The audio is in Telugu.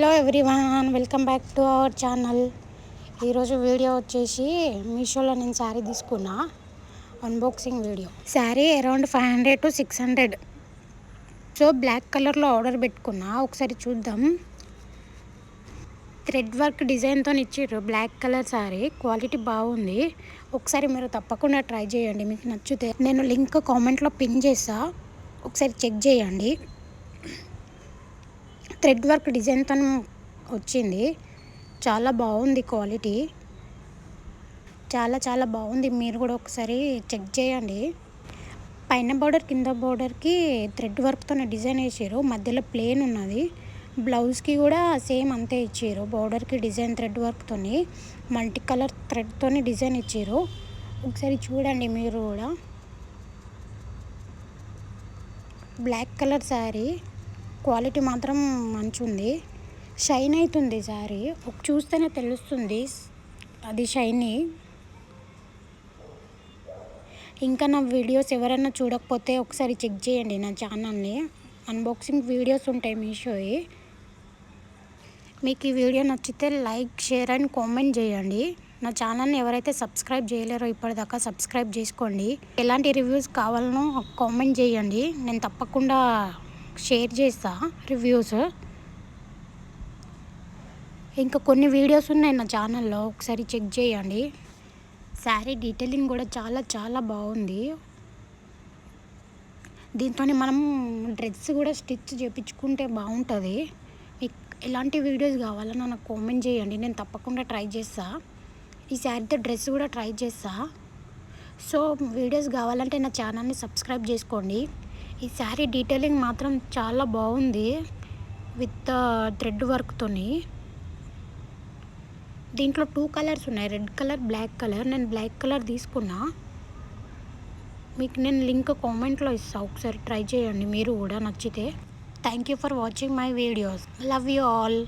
Hello everyone, welcome back to our channel. ఈరోజు వీడియో వచ్చేసి మీషోలో నేను శారీ తీసుకున్నా unboxing video. Sari around 500 to 600. So black కలర్లో ఆర్డర్ పెట్టుకున్నా. ఒకసారి చూద్దాం. థ్రెడ్ వర్క్ డిజైన్తో ఇచ్చిర్రు. బ్లాక్ కలర్ శారీ క్వాలిటీ బాగుంది. ఒకసారి మీరు తప్పకుండా ట్రై చేయండి, మీకు నచ్చితే. నేను లింక్ కామెంట్లో పిన్ చేస్తా, ఒకసారి చెక్ చేయండి. థ్రెడ్ వర్క్ డిజైన్తో వచ్చింది. చాలా బాగుంది క్వాలిటీ, చాలా బాగుంది. మీరు కూడా ఒకసారి చెక్ చేయండి. పైన బార్డర్ కింద బార్డర్కి థ్రెడ్ వర్క్తో డిజైన్ వేసారు. మధ్యలో ప్లేన్ ఉన్నది. బ్లౌజ్కి కూడా సేమ్ అంతే ఇచ్చారు. బార్డర్కి డిజైన్ థ్రెడ్ వర్క్తో మల్టీ కలర్ థ్రెడ్తో డిజైన్ ఇచ్చారు. ఒకసారి చూడండి మీరు కూడా. బ్లాక్ కలర్ శారీ క్వాలిటీ మాత్రం మంచిగా ఉంది. షైన్ అవుతుంది శారీ, చూస్తేనే తెలుస్తుంది అది షైనీ. ఇంకా నా వీడియోస్ ఎవరైనా చూడకపోతే ఒకసారి చెక్ చేయండి నా ఛానల్ని. అన్బాక్సింగ్ వీడియోస్ ఉంటాయి మీషోవి. మీకు ఈ వీడియో నచ్చితే లైక్, షేర్ అండ్ కామెంట్ చేయండి. నా ఛానల్ని ఎవరైతే సబ్స్క్రైబ్ చేయలేరో ఇప్పటిదాకా సబ్స్క్రైబ్ చేసుకోండి. ఎలాంటి రివ్యూస్ కావాలనో కామెంట్ చేయండి, నేను తప్పకుండా షేర్ చేస్తా రివ్యూస్. ఇంకా కొన్ని వీడియోస్ ఉన్నాయి నా ఛానల్లో, ఒకసారి చెక్ చేయండి. శారీ డీటెయిలింగ్ కూడా చాలా బాగుంది. దీంతో మనం డ్రెస్ కూడా స్టిచ్ చేయించుకుంటే బాగుంటుంది. మీకు ఎలాంటి వీడియోస్ కావాలన్నా నాకు కామెంట్ చేయండి, నేను తప్పకుండా ట్రై చేస్తా. ఈ శారీతో డ్రెస్ కూడా ట్రై చేస్తా. సో వీడియోస్ కావాలంటే నా ఛానల్ని సబ్స్క్రైబ్ చేసుకోండి. ఈ శారీ డీటెయిలింగ్ మాత్రం చాలా బాగుంది విత్ థ్రెడ్ వర్క్తోని. దీంట్లో 2 కలర్స్ ఉన్నాయి, రెడ్ కలర్, బ్లాక్ కలర్. నేను బ్లాక్ కలర్ తీసుకున్నా. మీకు నేను లింక్ కామెంట్లో ఇస్తాను, ఒకసారి ట్రై చేయండి మీరు కూడా నచ్చితే. Thank you for watching my videos. Love you all.